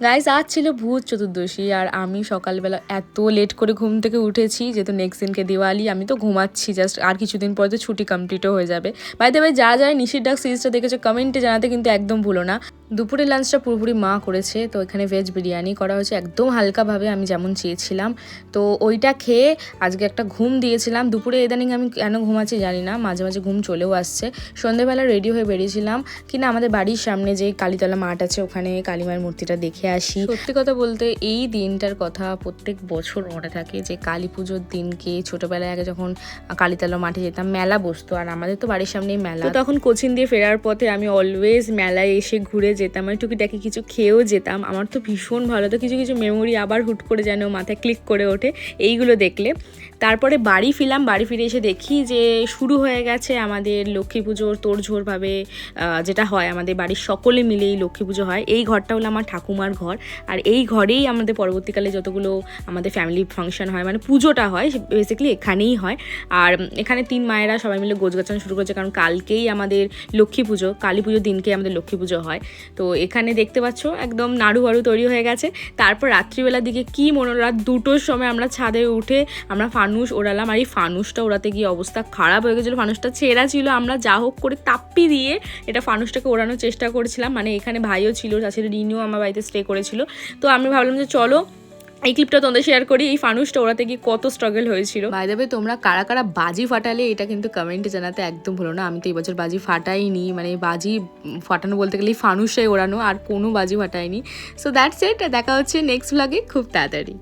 Guys আজ ছিল ভূত চতুর্দশী আর আমি সকালবেলা এত লেট করে ঘুম থেকে উঠেছি, যেহেতু নেক্সট দিনকে দিওয়ালি। আমি তো ঘুমাচ্ছি জাস্ট, আর কিছুদিন পরে তো ছুটি কমপ্লিটও হয়ে যাবে। বাই দ্য ওয়ে, যারা যারা নিশির ডাক সিরিজটা দেখেছো কমেন্টে জানাতে কিন্তু একদম ভুলো না। দুপুরে লাঞ্চটা পুরোপুরি মা করেছে, তো এখানে ভেজ বিরিয়ানি করা হয়েছে একদম হালকাভাবে, আমি যেমন চেয়েছিলাম। তো ওইটা খেয়ে আজকে একটা ঘুম দিয়েছিলাম। দুপুরে ইদানিং আমি কেন ঘুমাচ্ছি জানি না, মাঝে মাঝে ঘুম চলেও আসছে। সন্ধ্যেবেলা রেডি হয়ে বেরিয়েছিলাম কিনা আমাদের বাড়ির সামনে যে কালীতলা মাঠ আছে, ওখানে কালীমায়ের মূর্তিটা দেখে আসি। সত্যি কথা বলতে এই দিনটার কথা প্রত্যেক বছর মনে থাকে, যে কালী পুজোর দিনকে ছোটবেলায় আগে যখন কালীতলা মাঠে যেতাম, মেলা বসতো, আর আমাদের তো বাড়ির সামনেই মেলা। তো তখন কোচিং দিয়ে ফেরার পথে আমি অলওয়েজ মেলায় এসে ঘুরে যেতাম, আমি টুকিটাকি কিছু খেয়েও যেতাম। আমার তো ভীষণ ভালো, তো কিছু কিছু মেমোরি আবার হুট করে যেন মাথায় ক্লিক করে ওঠে এইগুলো দেখলে। তারপরে বাড়ি ফিরলাম, বাড়ি ফিরে এসে দেখি যে শুরু হয়ে গেছে আমাদের লক্ষ্মী পুজোর তোড়ঝোড়ভাবে, যেটা হয় আমাদের বাড়ির সকলে মিলেই লক্ষ্মী পুজো হয়। এই ঘরটা হলো আমার ঠাকুমার ঘর, আর এই ঘরেই আমাদের পরবর্তীকালে যতগুলো আমাদের ফ্যামিলি ফাংশন হয়, মানে পুজোটা হয় বেসিক্যালি এখানেই হয়। আর এখানে 3 মায়েরা সবাই মিলে গোছগাছানো শুরু করেছে, কারণ কালকেই আমাদের লক্ষ্মী পুজো, কালী পুজোর দিনকে আমাদের লক্ষ্মী পুজো হয়। তো এখানে দেখতে পাচ্ছ একদম নাড়ু বাড়ু তৈরি হয়ে গেছে। তারপর রাত্রিবেলার দিকে কি রাত 2টোর সময় আমরা ছাদে উঠে আমরা ফানুস ওড়ালাম, আর এই ফানুসটা ওড়াতে গিয়ে অবস্থা খারাপ হয়ে গেছিলো। ফানুসটা ছেঁড়া ছিল, আমরা যা হোক করে তাপ্পি দিয়ে এটা ফানুসটাকে ওড়ানোর চেষ্টা করেছিলাম। মানে এখানে ভাইও ছিল, তাছাড়া রিনিও আমার বাড়িতে স্টে করেছিল। তো আমি ভাবলাম যে চলো এই ক্লিপটা তোমাদের শেয়ার করি, এই ফানুসটা ওড়াতে গিয়ে কত স্ট্রাগল হয়েছিল। বাই দ্য ওয়ে, তোমরা কারা কারা বাজি ফাটালে এটা কিন্তু কমেন্টে জানাতে একদম ভুলো না। আমি তো এবছর বাজি ফাটাইনি, মানে বাজি ফাটানো বলতে গেলে ফানুসটাই ওড়ানো, আর কোনো বাজি ফাটাইনি। সো দ্যাটস ইট, দেখা হচ্ছে নেক্সট ভ্লগে খুব তাড়াতাড়ি।